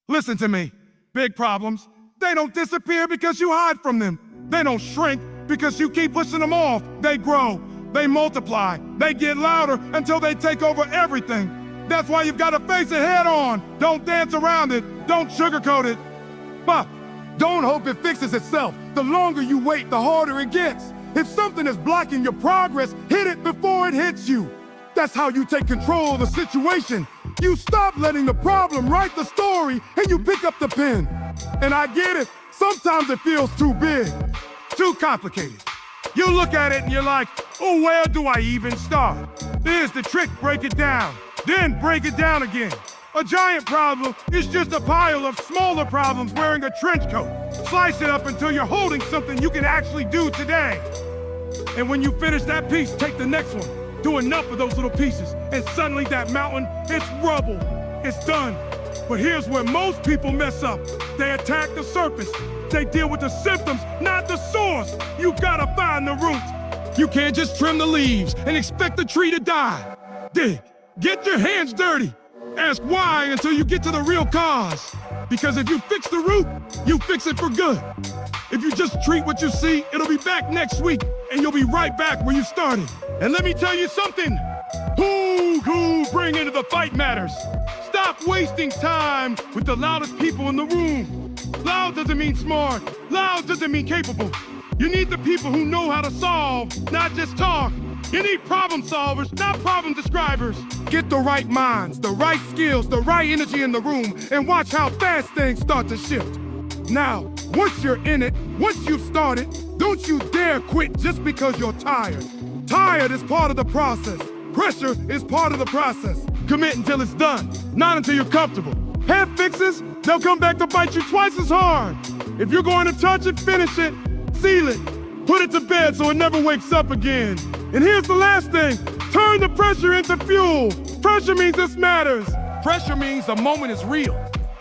Listen to me. Big problems, they don't disappear because you hide from them. They don't shrink because you keep pushing them off. They grow, they multiply, they get louder until they take over everything. That's why you've got to face it head on. Don't dance around it. Don't sugarcoat it. But don't hope it fixes itself. The longer you wait, the harder it gets. If something is blocking your progress, hit it before it hits you. That's how you take control of the situation. You stop letting the problem write the story and you pick up the pen. And I get it. Sometimes it feels too big, too complicated. You look at it and you're like, oh, where do I even start? Here's the trick, break it down, then break it down again. A giant problem is just a pile of smaller problems wearing a trench coat. Slice it up until you're holding something you can actually do today. And when you finish that piece, take the next one. Do enough of those little pieces, and suddenly that mountain, it's rubble. It's done. But here's where most people mess up. They attack the surface. They deal with the symptoms, not the source. You gotta find the root. You can't just trim the leaves and expect the tree to die. Dig. Get your hands dirty. Ask why until you get to the real cause. Because if you fix the root, you fix it for good. If you just treat what you see, it'll be back next week, and you'll be right back where you started. And let me tell you something. Who bring into the fight matters. Stop wasting time with the loudest people in the room. Loud doesn't mean smart. Loud doesn't mean capable. You need the people who know how to solve, not just talk. You need problem solvers, not problem describers. Get the right minds, the right skills, the right energy in the room, and watch how fast things start to shift. Now, once you're in it, once you've started, don't you dare quit just because you're tired. Tired is part of the process. Pressure is part of the process. Commit until it's done, not until you're comfortable. Have fixes, they'll come back to bite you twice as hard. If you're going to touch it, finish it, seal it, put it to bed so it never wakes up again. And here's the last thing, turn the pressure into fuel. Pressure means this matters. Pressure means the moment is real.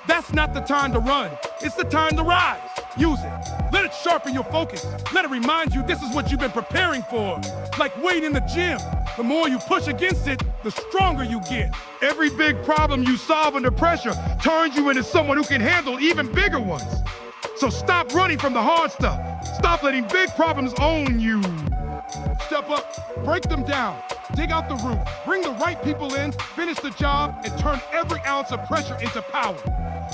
That's not the time to run, it's the time to rise. Use it. Let it sharpen your focus. Let it remind you this is what you've been preparing for. Like weight in the gym. The more you push against it, the stronger you get. Every big problem you solve under pressure turns you into someone who can handle even bigger ones. So stop running from the hard stuff. Stop letting big problems own you. Step up, break them down, dig out the root, bring the right people in, finish the job, and turn every ounce of pressure into power.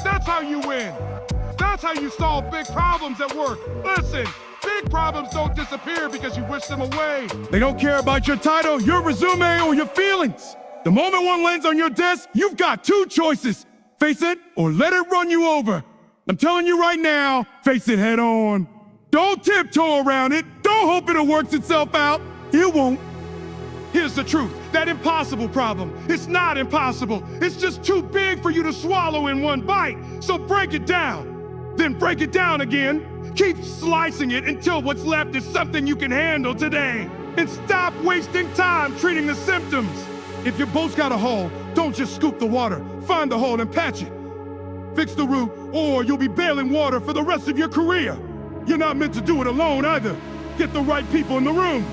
That's how you win. That's how you solve big problems at work. Listen, big problems don't disappear because you wish them away. They don't care about your title, your resume, or your feelings. The moment one lands on your desk, you've got two choices. Face it or let it run you over. I'm telling you right now, face it head on. Don't tiptoe around it. Don't hope it'll work itself out. It won't. Here's the truth. That impossible problem, it's not impossible. It's just too big for you to swallow in one bite. So break it down. Then break it down again. Keep slicing it until what's left is something you can handle today. And stop wasting time treating the symptoms. If your boat's got a hole, don't just scoop the water. Find the hole and patch it. Fix the root, or you'll be bailing water for the rest of your career. You're not meant to do it alone either. Get the right people in the room.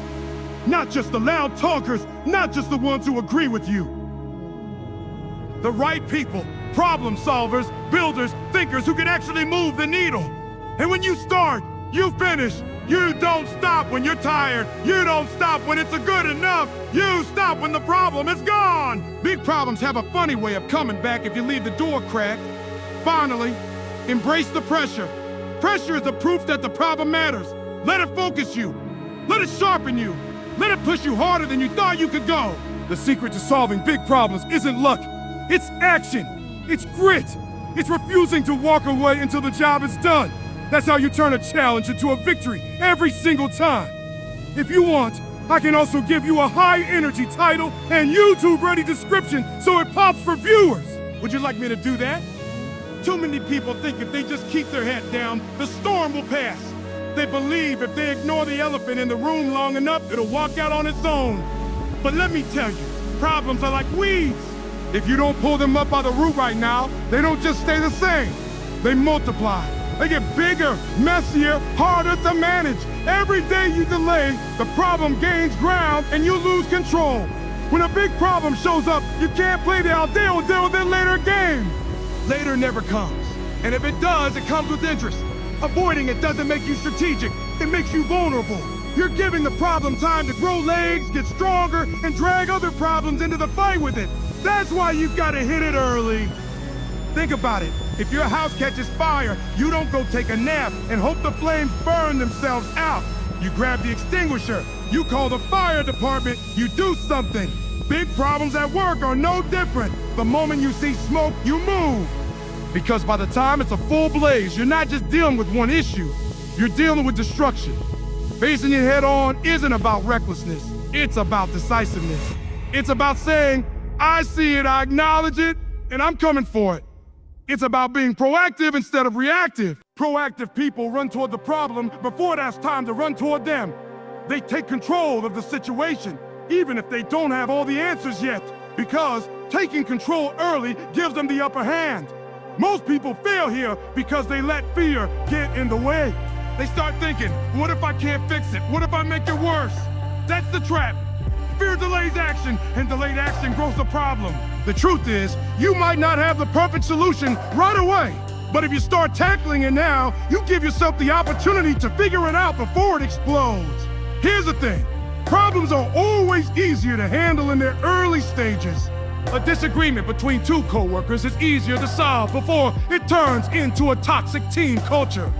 Not just the loud talkers, not just the ones who agree with you. The right people, problem solvers, builders, thinkers who can actually move the needle. And when you start, you finish. You don't stop when you're tired. You don't stop when it's a good enough. You stop when the problem is gone. Big problems have a funny way of coming back if you leave the door cracked. Finally, embrace the pressure. Pressure is the proof that the problem matters. Let it focus you. Let it sharpen you. Let it push you harder than you thought you could go. The secret to solving big problems isn't luck. It's action. It's grit. It's refusing to walk away until the job is done. That's how you turn a challenge into a victory every single time. If you want, I can also give you a high-energy title and YouTube-ready description so it pops for viewers. Would you like me to do that? Too many people think if they just keep their head down, the storm will pass. They believe if they ignore the elephant in the room long enough, it'll walk out on its own. But let me tell you, problems are like weeds. If you don't pull them up by the root right now, they don't just stay the same. They multiply. They get bigger, messier, harder to manage. Every day you delay, the problem gains ground and you lose control. When a big problem shows up, you can't play the I'll deal with it later game. Later never comes. And if it does, it comes with interest. Avoiding it doesn't make you strategic, it makes you vulnerable. You're giving the problem time to grow legs, get stronger, and drag other problems into the fight with it. That's why you've got to hit it early. Think about it. If your house catches fire, you don't go take a nap and hope the flames burn themselves out. You grab the extinguisher, you call the fire department, you do something. Big problems at work are no different. The moment you see smoke, you move. Because by the time it's a full blaze, you're not just dealing with one issue, you're dealing with destruction. Facing it head on isn't about recklessness, it's about decisiveness. It's about saying, I see it, I acknowledge it, and I'm coming for it. It's about being proactive instead of reactive. Proactive people run toward the problem before it has time to run toward them. They take control of the situation, even if they don't have all the answers yet, because taking control early gives them the upper hand. Most people fail here because they let fear get in the way. They start thinking, what if I can't fix it? What if I make it worse? That's the trap. Fear delays action, and delayed action grows the problem. The truth is, you might not have the perfect solution right away. But if you start tackling it now, you give yourself the opportunity to figure it out before it explodes. Here's the thing. Problems are always easier to handle in their early stages. A disagreement between two coworkers is easier to solve before it turns into a toxic team culture.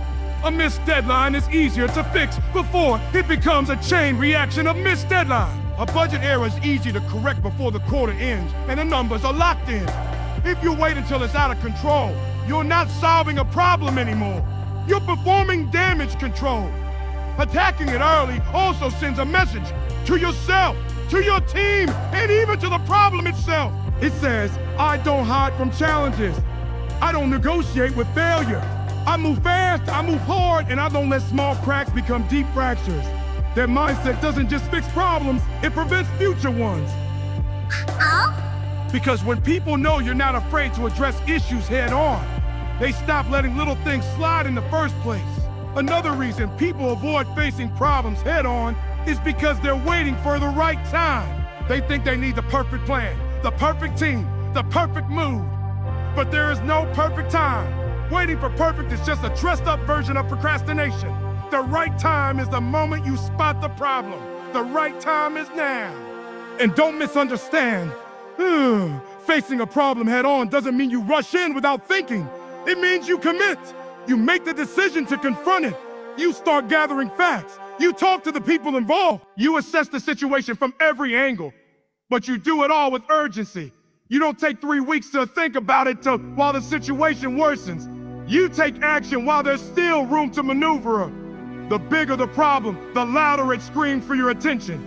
A missed deadline is easier to fix before it becomes a chain reaction of missed deadline. A budget error is easy to correct before the quarter ends and the numbers are locked in. If you wait until it's out of control, you're not solving a problem anymore. You're performing damage control. Attacking it early also sends a message to yourself, to your team, and even to the problem itself. It says, I don't hide from challenges. I don't negotiate with failure. I move fast, I move hard, and I don't let small cracks become deep fractures. That mindset doesn't just fix problems, it prevents future ones. Because when people know you're not afraid to address issues head on, they stop letting little things slide in the first place. Another reason people avoid facing problems head on is because they're waiting for the right time. They think they need the perfect plan, the perfect team, the perfect mood. But there is no perfect time. Waiting for perfect is just a dressed-up version of procrastination. The right time is the moment you spot the problem. The right time is now. And don't misunderstand. Facing a problem head on doesn't mean you rush in without thinking. It means you commit. You make the decision to confront it. You start gathering facts. You talk to the people involved. You assess the situation from every angle. But you do it all with urgency. You don't take 3 weeks to think about it while the situation worsens. You take action while there's still room to maneuver. The bigger the problem, the louder it screams for your attention.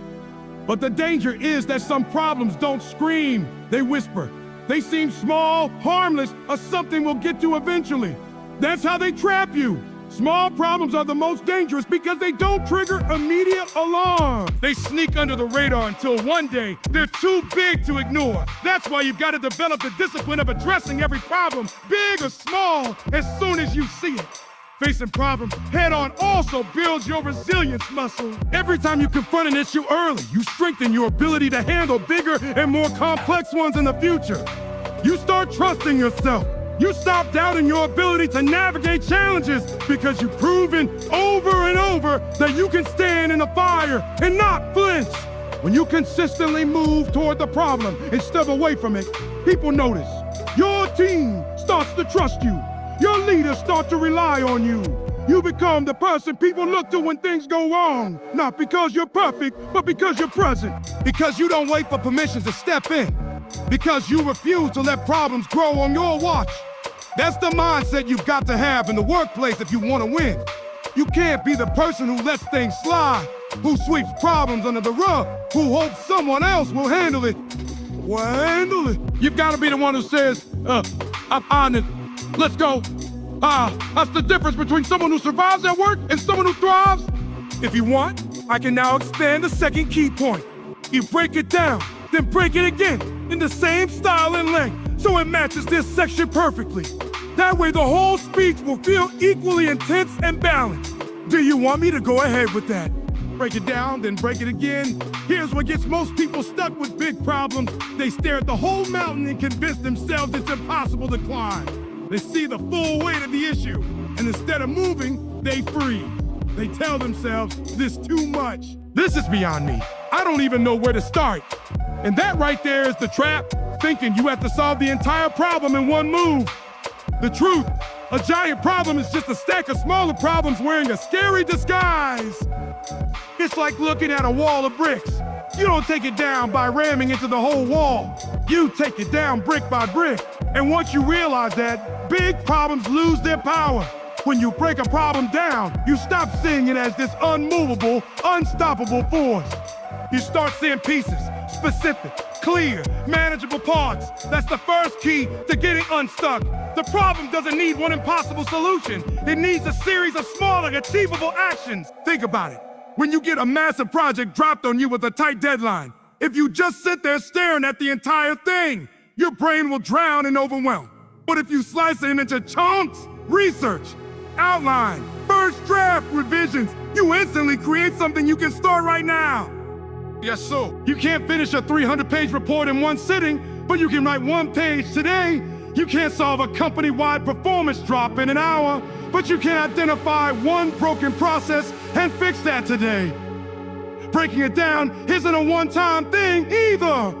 But the danger is that some problems don't scream, they whisper. They seem small, harmless, or something we'll get to eventually. That's how they trap you. Small problems are the most dangerous because they don't trigger immediate alarm. They sneak under the radar until one day they're too big to ignore. That's why you've got to develop the discipline of addressing every problem, big or small, as soon as you see it. Facing problems head-on also builds your resilience muscle. Every time you confront an issue early, you strengthen your ability to handle bigger and more complex ones in the future. You start trusting yourself. You stop doubting your ability to navigate challenges because you've proven over and over that you can stand in the fire and not flinch. When you consistently move toward the problem instead of away from it, people notice. Your team starts to trust you. Your leaders start to rely on you. You become the person people look to when things go wrong. Not because you're perfect, but because you're present. Because you don't wait for permission to step in. Because you refuse to let problems grow on your watch. That's the mindset you've got to have in the workplace if you want to win. You can't be the person who lets things slide, who sweeps problems under the rug, who hopes someone else will handle it. Well, handle it. You've got to be the one who says, I'm on it. Let's go. That's the difference between someone who survives at work and someone who thrives. If you want, I can now expand the second key point. You break it down, then break it again in the same style and length, so it matches this section perfectly. That way the whole speech will feel equally intense and balanced. Do you want me to go ahead with that? Break it down, then break it again. Here's what gets most people stuck with big problems. They stare at the whole mountain and convince themselves it's impossible to climb. They see the full weight of the issue, and instead of moving, they freeze. They tell themselves, this too much. This is beyond me. I don't even know where to start. And that right there is the trap, thinking you have to solve the entire problem in one move. The truth, a giant problem is just a stack of smaller problems wearing a scary disguise. It's like looking at a wall of bricks. You don't take it down by ramming into the whole wall. You take it down brick by brick. And once you realize that, big problems lose their power. When you break a problem down, you stop seeing it as this unmovable, unstoppable force. You start seeing pieces, specific, clear, manageable parts. That's the first key to getting unstuck. The problem doesn't need one impossible solution. It needs a series of smaller, achievable actions. Think about it. When you get a massive project dropped on you with a tight deadline, if you just sit there staring at the entire thing, your brain will drown in overwhelm. But if you slice it into chunks, research, outline, first draft, revisions, you instantly create something you can start right now. Yes, so you can't finish a 300-page report in one sitting, but you can write one page today. You can't solve a company-wide performance drop in an hour, but you can identify one broken process and fix that today. Breaking it down isn't a one-time thing either.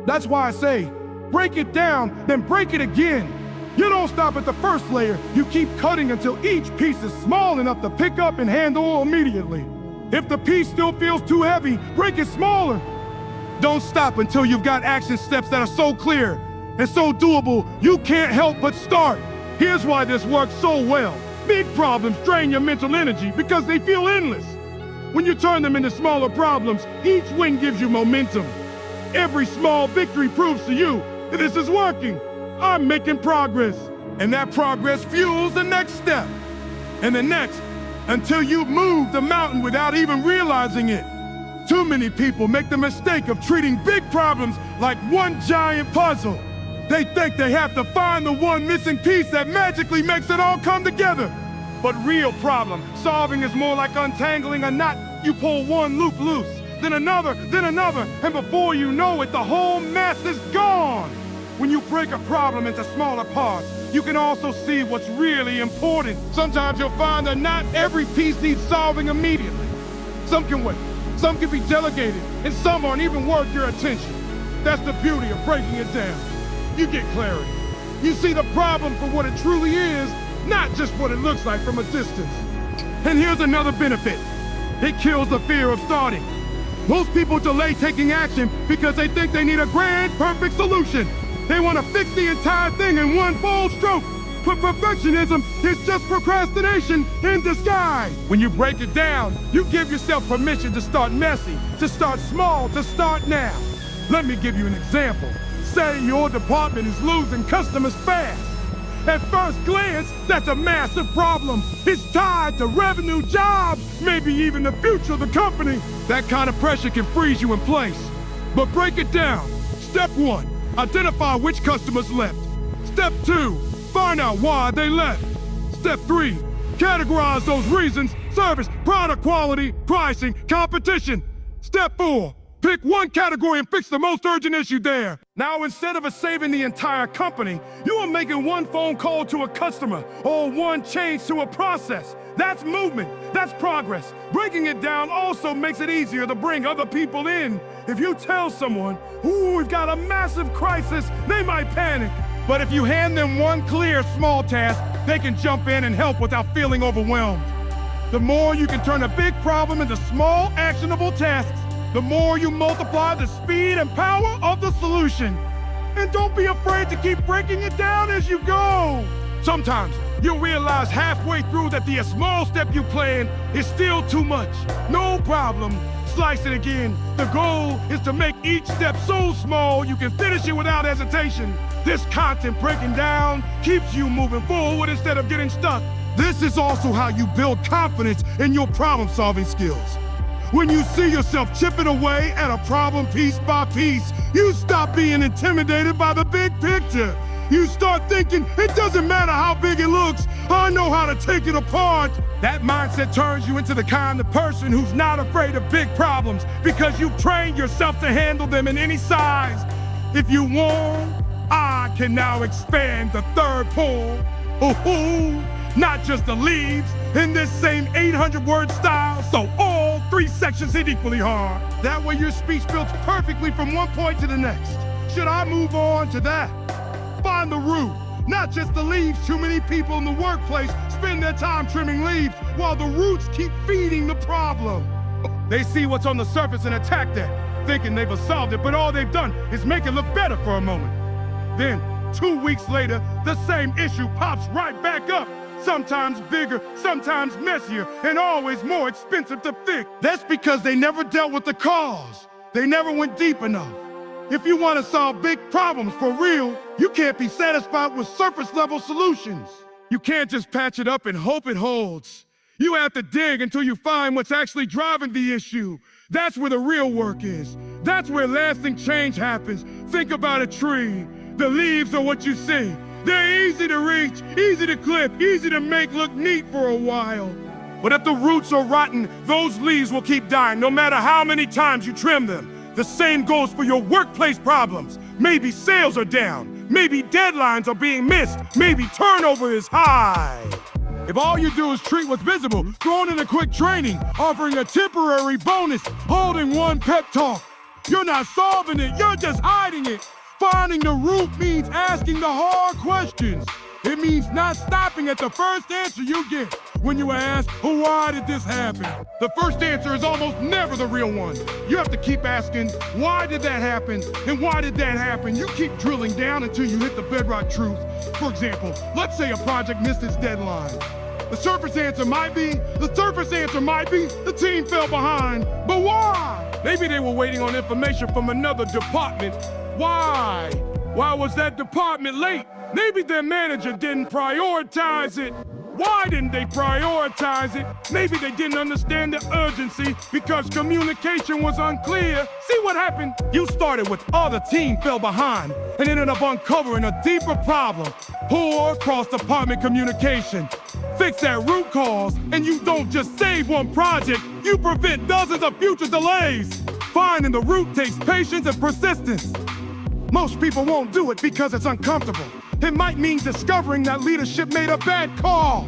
That's why I say, break it down, then break it again. You don't stop at the first layer, you keep cutting until each piece is small enough to pick up and handle immediately. If the piece still feels too heavy, break it smaller. Don't stop until you've got action steps that are so clear and so doable, you can't help but start. Here's why this works so well. Big problems drain your mental energy because they feel endless. When you turn them into smaller problems, each win gives you momentum. Every small victory proves to you that this is working. I'm making progress. And that progress fuels the next step. And the next, until you've moved the mountain without even realizing it. Too many people make the mistake of treating big problems like one giant puzzle. They think they have to find the one missing piece that magically makes it all come together. But real problem solving is more like untangling a knot. You pull one loop loose, then another, and before you know it, the whole mess is gone. When you break a problem into smaller parts, you can also see what's really important. Sometimes you'll find that not every piece needs solving immediately. Some can wait, some can be delegated, and some aren't even worth your attention. That's the beauty of breaking it down. You get clarity. You see the problem for what it truly is, not just what it looks like from a distance. And here's another benefit. It kills the fear of starting. Most people delay taking action because they think they need a grand, perfect solution. They want to fix the entire thing in one bold stroke. But perfectionism is just procrastination in disguise. When you break it down, you give yourself permission to start messy, to start small, to start now. Let me give you an example. Say your department is losing customers fast. At first glance, that's a massive problem. It's tied to revenue, jobs, maybe even the future of the company. That kind of pressure can freeze you in place. But break it down. Step 1, identify which customers left. Step 2, find out why they left. Step 3, categorize those reasons: service, product quality, pricing, competition. Step 4, pick one category and fix the most urgent issue there. Now, instead of saving the entire company, you are making one phone call to a customer or one change to a process. That's movement. That's progress. Breaking it down also makes it easier to bring other people in. If you tell someone, "Ooh, we've got a massive crisis," they might panic. But if you hand them one clear, small task, they can jump in and help without feeling overwhelmed. The more you can turn a big problem into small, actionable tasks, the more you multiply the speed and power of the solution. And don't be afraid to keep breaking it down as you go. Sometimes you'll realize halfway through that the small step you plan is still too much. No problem. Slice it again. The goal is to make each step so small you can finish it without hesitation. This constant breaking down keeps you moving forward instead of getting stuck. This is also how you build confidence in your problem-solving skills. When you see yourself chipping away at a problem piece by piece, you stop being intimidated by the big picture. You start thinking, it doesn't matter how big it looks, I know how to take it apart. That mindset turns you into the kind of person who's not afraid of big problems because you've trained yourself to handle them in any size. If you want I can now expand the third pull. Ooh, not just the leaves in this same 800-word style, so all 3 sections hit equally hard. That way your speech builds perfectly from one point to the next. Should I move on to that? Find the root, not just the leaves. Too many people in the workplace spend their time trimming leaves while the roots keep feeding the problem. They see what's on the surface and attack that, thinking they've solved it, but all they've done is make it look better for a moment. Then, 2 weeks later, the same issue pops right back up. Sometimes bigger, sometimes messier, and always more expensive to fix. That's because they never dealt with the cause. They never went deep enough. If you want to solve big problems for real, you can't be satisfied with surface-level solutions. You can't just patch it up and hope it holds. You have to dig until you find what's actually driving the issue. That's where the real work is. That's where lasting change happens. Think about a tree. The leaves are what you see. They're easy to reach, easy to clip, easy to make look neat for a while. But if the roots are rotten, those leaves will keep dying no matter how many times you trim them. The same goes for your workplace problems. Maybe sales are down. Maybe deadlines are being missed. Maybe turnover is high. If all you do is treat what's visible, throwing in a quick training, offering a temporary bonus, holding one pep talk, you're not solving it, you're just hiding it. Finding the root means asking the hard questions. It means not stopping at the first answer you get when you ask, why did this happen? The first answer is almost never the real one. You have to keep asking, why did that happen? And why did that happen? You keep drilling down until you hit the bedrock truth. For example, let's say a project missed its deadline. The surface answer might be the team fell behind. But why? Maybe they were waiting on information from another department. Why? Why was that department late? Maybe their manager didn't prioritize it. Why didn't they prioritize it? Maybe they didn't understand the urgency because communication was unclear. See what happened? You started with, the team fell behind, and ended up uncovering a deeper problem. Poor cross-department communication. Fix that root cause, and you don't just save one project, you prevent dozens of future delays. Finding the root takes patience and persistence. Most people won't do it because it's uncomfortable. It might mean discovering that leadership made a bad call.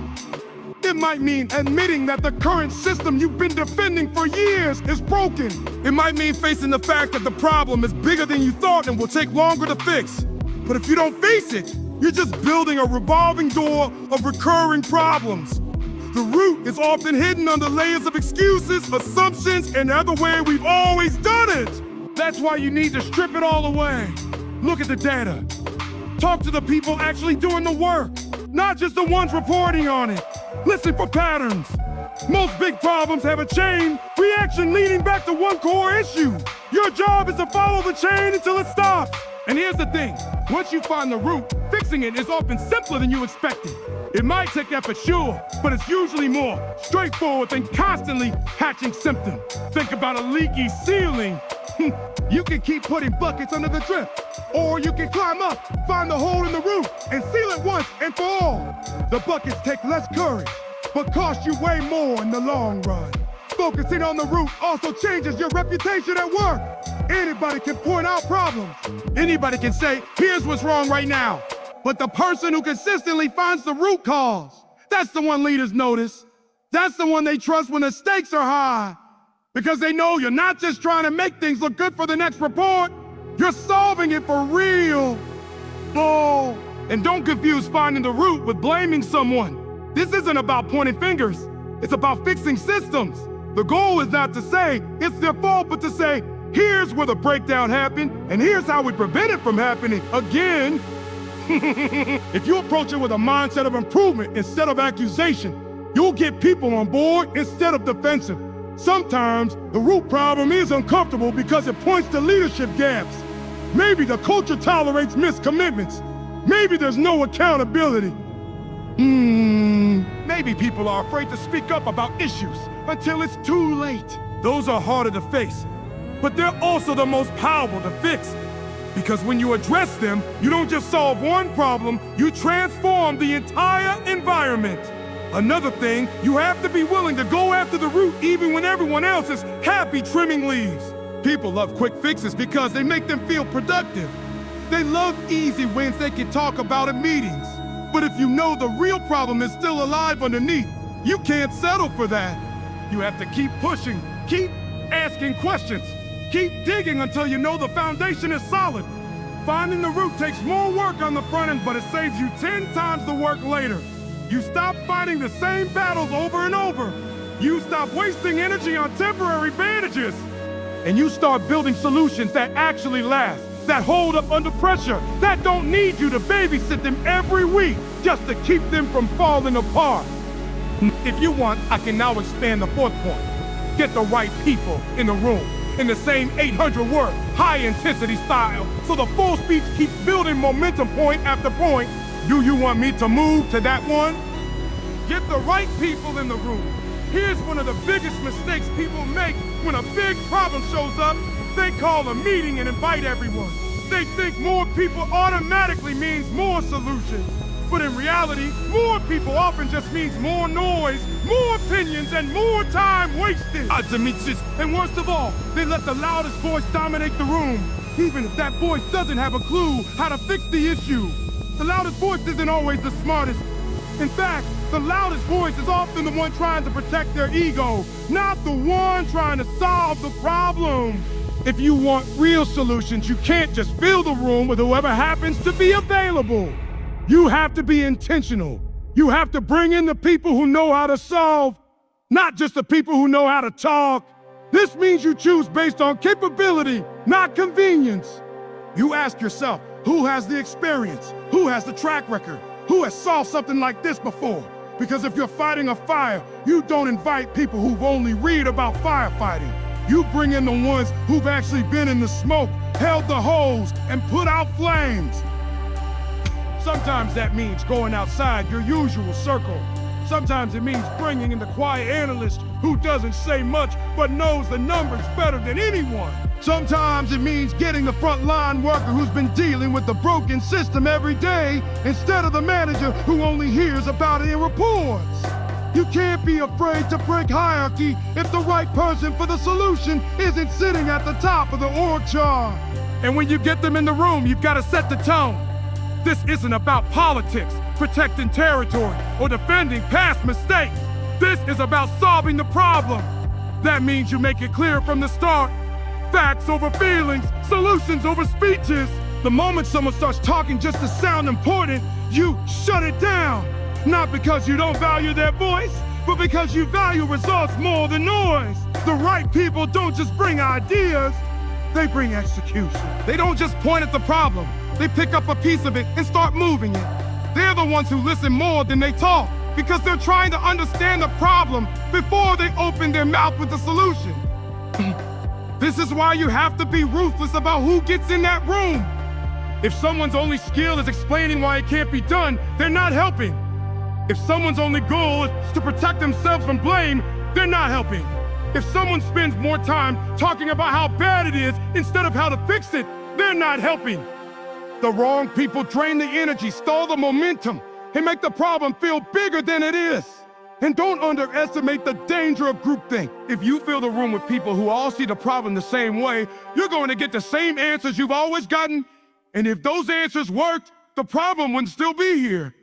It might mean admitting that the current system you've been defending for years is broken. It might mean facing the fact that the problem is bigger than you thought and will take longer to fix. But if you don't face it, you're just building a revolving door of recurring problems. The root is often hidden under layers of excuses, assumptions, and other way we've always done it. That's why you need to strip it all away. Look at the data. Talk to the people actually doing the work, not just the ones reporting on it. Listen for patterns. Most big problems have a chain reaction leading back to one core issue. Your job is to follow the chain until it stops. And here's the thing, once you find the root, fixing it is often simpler than you expected. It might take effort, sure, but it's usually more straightforward than constantly patching symptoms. Think about a leaky ceiling. You can keep putting buckets under the drip, or you can climb up, find the hole in the roof, and seal it once and for all. The buckets take less courage, but cost you way more in the long run. Focusing on the root also changes your reputation at work. Anybody can point out problems. Anybody can say, here's what's wrong right now. But the person who consistently finds the root cause, that's the one leaders notice. That's the one they trust when the stakes are high. Because they know you're not just trying to make things look good for the next report, you're solving it for real. Oh, and don't confuse finding the root with blaming someone. This isn't about pointing fingers. It's about fixing systems. The goal is not to say it's their fault, but to say, here's where the breakdown happened, and here's how we prevent it from happening again. If you approach it with a mindset of improvement instead of accusation, you'll get people on board instead of defensive. Sometimes the root problem is uncomfortable because it points to leadership gaps. Maybe the culture tolerates missed commitments. Maybe there's no accountability. Maybe people are afraid to speak up about issues until it's too late. Those are harder to face, but they're also the most powerful to fix. Because when you address them, you don't just solve one problem, you transform the entire environment. Another thing, you have to be willing to go after the root even when everyone else is happy trimming leaves. People love quick fixes because they make them feel productive. They love easy wins they can talk about in meetings. But if you know the real problem is still alive underneath, you can't settle for that. You have to keep pushing, keep asking questions, keep digging until you know the foundation is solid. Finding the root takes more work on the front end, but it saves you 10 times the work later. You stop fighting the same battles over and over. You stop wasting energy on temporary bandages. And you start building solutions that actually last, that hold up under pressure, that don't need you to babysit them every week just to keep them from falling apart. If you want, I can now expand the fourth point. Get the right people in the room, in the same 800-word, high-intensity style, so the full speech keeps building momentum point after point. Do you want me to move to that one? Get the right people in the room. Here's one of the biggest mistakes people make when a big problem shows up. They call a meeting and invite everyone. They think more people automatically means more solutions. But in reality, more people often just means more noise, more opinions, and more time wasted. And worst of all, they let the loudest voice dominate the room, even if that voice doesn't have a clue how to fix the issue. The loudest voice isn't always the smartest. In fact, the loudest voice is often the one trying to protect their ego, not the one trying to solve the problem. If you want real solutions, you can't just fill the room with whoever happens to be available. You have to be intentional. You have to bring in the people who know how to solve, not just the people who know how to talk. This means you choose based on capability, not convenience. You ask yourself, who has the experience? Who has the track record? Who has solved something like this before? Because if you're fighting a fire, you don't invite people who've only read about firefighting. You bring in the ones who've actually been in the smoke, held the hose, and put out flames. Sometimes that means going outside your usual circle. Sometimes it means bringing in the quiet analyst who doesn't say much but knows the numbers better than anyone. Sometimes it means getting the frontline worker who's been dealing with the broken system every day instead of the manager who only hears about it in reports. You can't be afraid to break hierarchy if the right person for the solution isn't sitting at the top of the org chart. And when you get them in the room, you've got to set the tone. This isn't about politics, protecting territory, or defending past mistakes. This is about solving the problem. That means you make it clear from the start. Facts over feelings, solutions over speeches. The moment someone starts talking just to sound important, you shut it down. Not because you don't value their voice, but because you value results more than noise. The right people don't just bring ideas, they bring execution. They don't just point at the problem. They pick up a piece of it and start moving it. They're the ones who listen more than they talk because they're trying to understand the problem before they open their mouth with the solution. This is why you have to be ruthless about who gets in that room. If someone's only skill is explaining why it can't be done, they're not helping. If someone's only goal is to protect themselves from blame, they're not helping. If someone spends more time talking about how bad it is instead of how to fix it, they're not helping. The wrong people drain the energy, stall the momentum, and make the problem feel bigger than it is. And don't underestimate the danger of groupthink. If you fill the room with people who all see the problem the same way, you're going to get the same answers you've always gotten. And if those answers worked, the problem wouldn't still be here.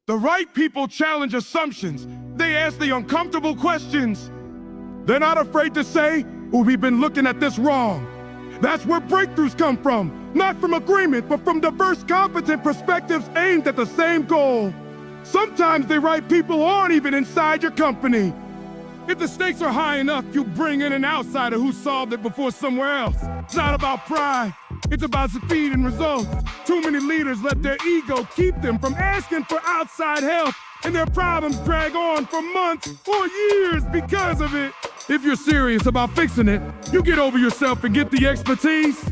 The right people challenge assumptions. They ask the uncomfortable questions. They're not afraid to say, "Oh, we've been looking at this wrong." That's where breakthroughs come from. Not from agreement, but from diverse, competent perspectives aimed at the same goal. Sometimes the right people aren't even inside your company. If the stakes are high enough, you bring in an outsider who solved it before somewhere else. It's not about pride. It's about speed and results. Too many leaders let their ego keep them from asking for outside help, and their problems drag on for months or years because of it. If you're serious about fixing it, you get over yourself and get the expertise.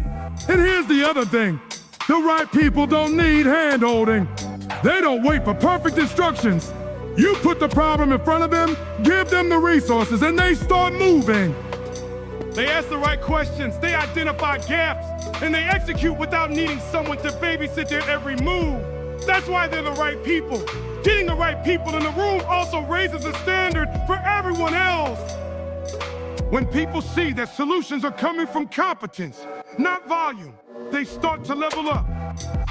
And here's the other thing. The right people don't need hand-holding. They don't wait for perfect instructions. You put the problem in front of them, give them the resources, and they start moving. They ask the right questions, they identify gaps, and they execute without needing someone to babysit their every move. That's why they're the right people. Getting the right people in the room also raises the standard for everyone else. When people see that solutions are coming from competence, not volume, they start to level up.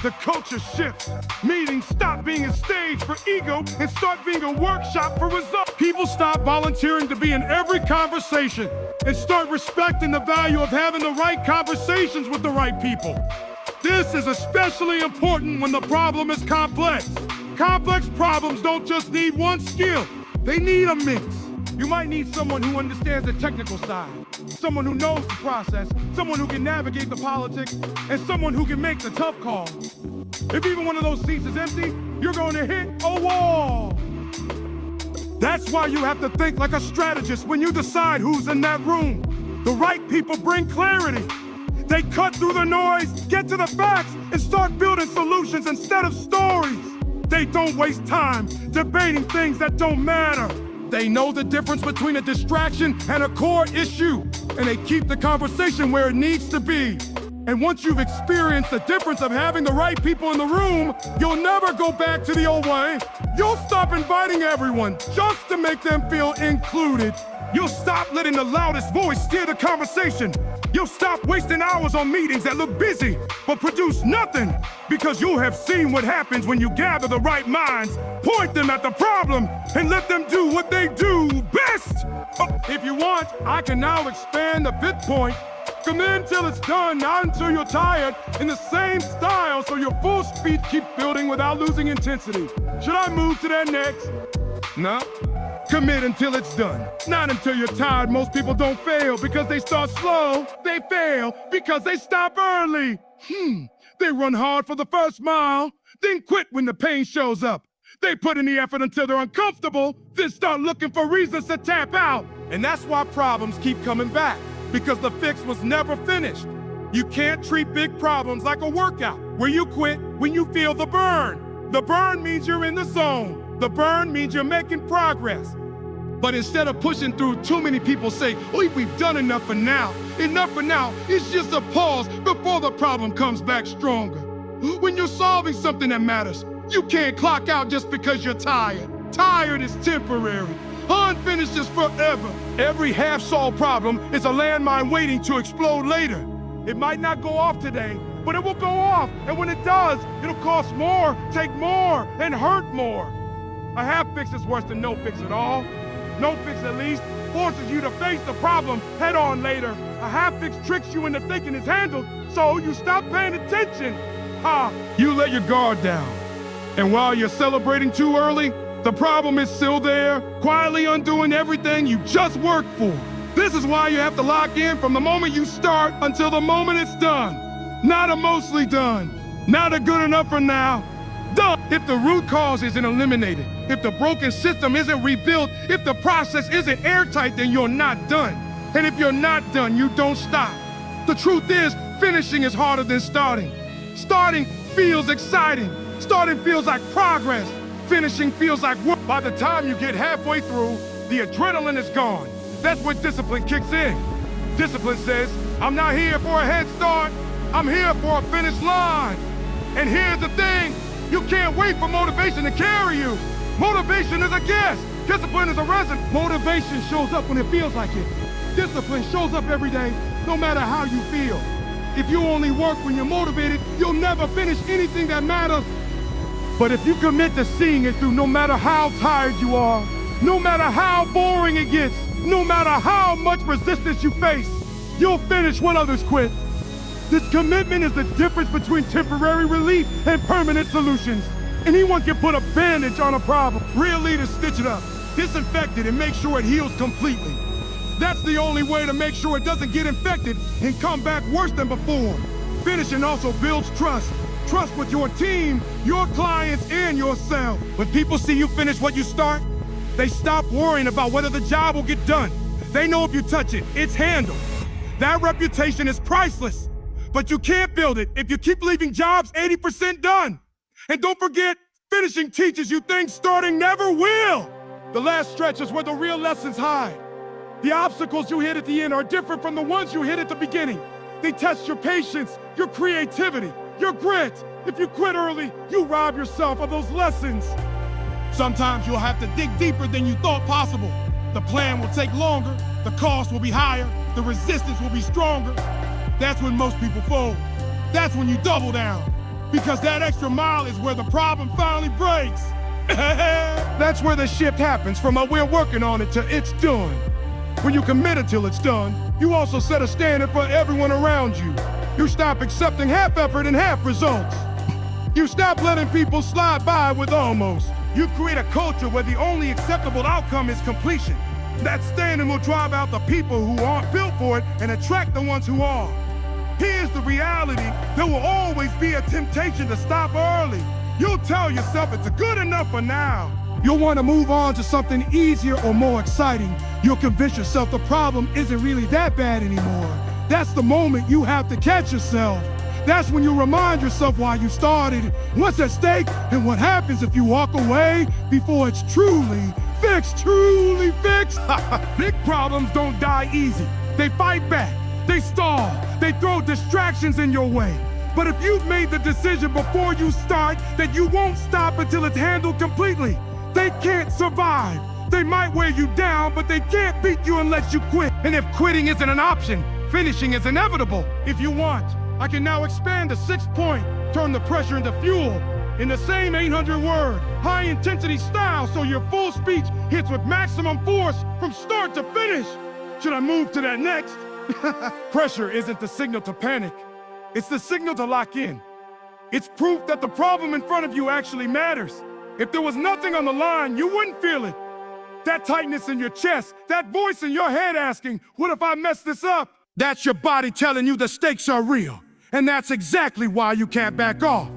the culture shifts. Meetings stop being a stage for ego and start being a workshop for results. People stop volunteering to be in every conversation and start respecting the value of having the right conversations with the right people. This is especially important when the problem is complex. Complex problems don't just need one skill, they need a mix. You might need someone who understands the technical side, someone who knows the process, someone who can navigate the politics, and someone who can make the tough calls. If even one of those seats is empty, you're going to hit a wall. That's why you have to think like a strategist when you decide who's in that room. The right people bring clarity. They cut through the noise, get to the facts, and start building solutions instead of stories. They don't waste time debating things that don't matter. They know the difference between a distraction and a core issue, and they keep the conversation where it needs to be. And once you've experienced the difference of having the right people in the room, you'll never go back to the old way. You'll stop inviting everyone just to make them feel included. You'll stop letting the loudest voice steer the conversation. You'll stop wasting hours on meetings that look busy but produce nothing, because you'll have seen what happens when you gather the right minds, point them at the problem, and let them do what they do best. If you want, I can now expand the fifth point. Come in till it's done, not until you're tired, in the same style so your full speed keeps building without losing intensity. Should I move to that next? No? Commit until it's done. Not until you're tired. Most people don't fail because they start slow. They fail because they stop early. They run hard for the first mile, then quit when the pain shows up. They put in the effort until they're uncomfortable, then start looking for reasons to tap out. And that's why problems keep coming back, because the fix was never finished. You can't treat big problems like a workout, where you quit when you feel the burn. The burn means you're in the zone. The burn means you're making progress. But instead of pushing through, too many people say, "Oh, we've done enough for now." Enough for now is just a pause before the problem comes back stronger. When you're solving something that matters, you can't clock out just because you're tired. Tired is temporary. Unfinished is forever. Every half-solved problem is a landmine waiting to explode later. It might not go off today, but it will go off. And when it does, it'll cost more, take more, and hurt more. A half fix is worse than no fix at all. No fix, at least, forces you to face the problem head on later. A half fix tricks you into thinking it's handled, so you stop paying attention. You let your guard down. And while you're celebrating too early, the problem is still there, quietly undoing everything you just worked for. This is why you have to lock in from the moment you start until the moment it's done. Not a mostly done. Not a good enough for now. Done. If the root cause isn't eliminated, if the broken system isn't rebuilt, if the process isn't airtight, then you're not done. And if you're not done, you don't stop. The truth is, finishing is harder than starting. Starting feels exciting. Starting feels like progress. Finishing feels like work. By the time you get halfway through, the adrenaline is gone. That's when discipline kicks in. Discipline says, I'm not here for a head start. I'm here for a finish line. And here's the thing. You can't wait for motivation to carry you. Motivation is a guest. Discipline is a resident. Motivation shows up when it feels like it. Discipline shows up every day, no matter how you feel. If you only work when you're motivated, you'll never finish anything that matters. But if you commit to seeing it through, no matter how tired you are, no matter how boring it gets, no matter how much resistance you face, you'll finish when others quit. This commitment is the difference between temporary relief and permanent solutions. Anyone can put a bandage on a problem. Real leaders stitch it up, disinfect it, and make sure it heals completely. That's the only way to make sure it doesn't get infected and come back worse than before. Finishing also builds trust. Trust with your team, your clients, and yourself. When people see you finish what you start, they stop worrying about whether the job will get done. They know if you touch it, it's handled. That reputation is priceless. But you can't build it if you keep leaving jobs 80% done. And don't forget, finishing teaches you things starting never will. The last stretch is where the real lessons hide. The obstacles you hit at the end are different from the ones you hit at the beginning. They test your patience, your creativity, your grit. If you quit early, you rob yourself of those lessons. Sometimes you'll have to dig deeper than you thought possible. The plan will take longer, the cost will be higher, the resistance will be stronger. That's when most people fold. That's when you double down. Because that extra mile is where the problem finally breaks. That's where the shift happens from a we're working on it to it's done. When you commit it till it's done, you also set a standard for everyone around you. You stop accepting half effort and half results. You stop letting people slide by with almost. You create a culture where the only acceptable outcome is completion. That standard will drive out the people who aren't built for it and attract the ones who are. Here's the reality: there will always be a temptation to stop early. You'll tell yourself it's good enough for now. You'll want to move on to something easier or more exciting. You'll convince yourself the problem isn't really that bad anymore. That's the moment you have to catch yourself. That's when you remind yourself why you started, what's at stake, and what happens if you walk away before it's truly fixed. Big problems don't die easy. They fight back, they stall, they throw distractions in your way. But if you've made the decision before you start that you won't stop until it's handled completely, they can't survive. They might wear you down, but they can't beat you unless you quit. And if quitting isn't an option, finishing is inevitable. If you want, I can now expand the 6th point, turn the pressure into fuel, in the same 800-word, high-intensity style so your full speech hits with maximum force from start to finish. Should I move to that next? Pressure isn't the signal to panic. It's the signal to lock in. It's proof that the problem in front of you actually matters. If there was nothing on the line, you wouldn't feel it. That tightness in your chest, that voice in your head asking, what if I mess this up? That's your body telling you the stakes are real. And that's exactly why you can't back off.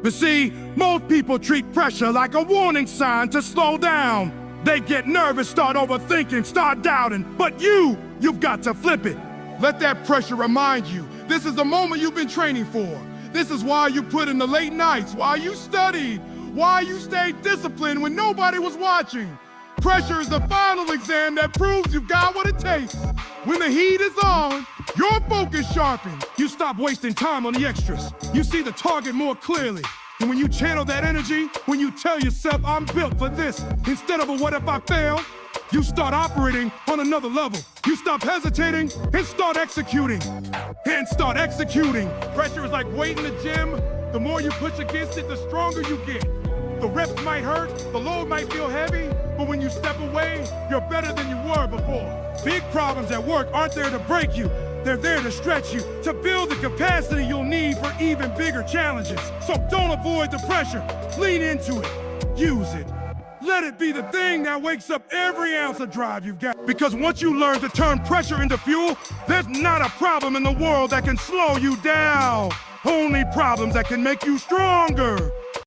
But see, most people treat pressure like a warning sign to slow down. They get nervous, start overthinking, start doubting. But you've got to flip it. Let that pressure remind you, this is the moment you've been training for. This is why you put in the late nights, why you studied, why you stayed disciplined when nobody was watching. Pressure is the final exam that proves you've got what it takes. When the heat is on, your focus sharpens. You stop wasting time on the extras. You see the target more clearly. And when you channel that energy, when you tell yourself, I'm built for this, instead of a what if I fail, you start operating on another level. You stop hesitating and start executing. Pressure is like weight in the gym. The more you push against it, the stronger you get. The reps might hurt, the load might feel heavy, but when you step away, you're better than you were before. Big problems at work aren't there to break you. They're there to stretch you, to build the capacity you'll need for even bigger challenges. So don't avoid the pressure. Lean into it. Use it. Let it be the thing that wakes up every ounce of drive you've got. Because once you learn to turn pressure into fuel, there's not a problem in the world that can slow you down. Only problems that can make you stronger.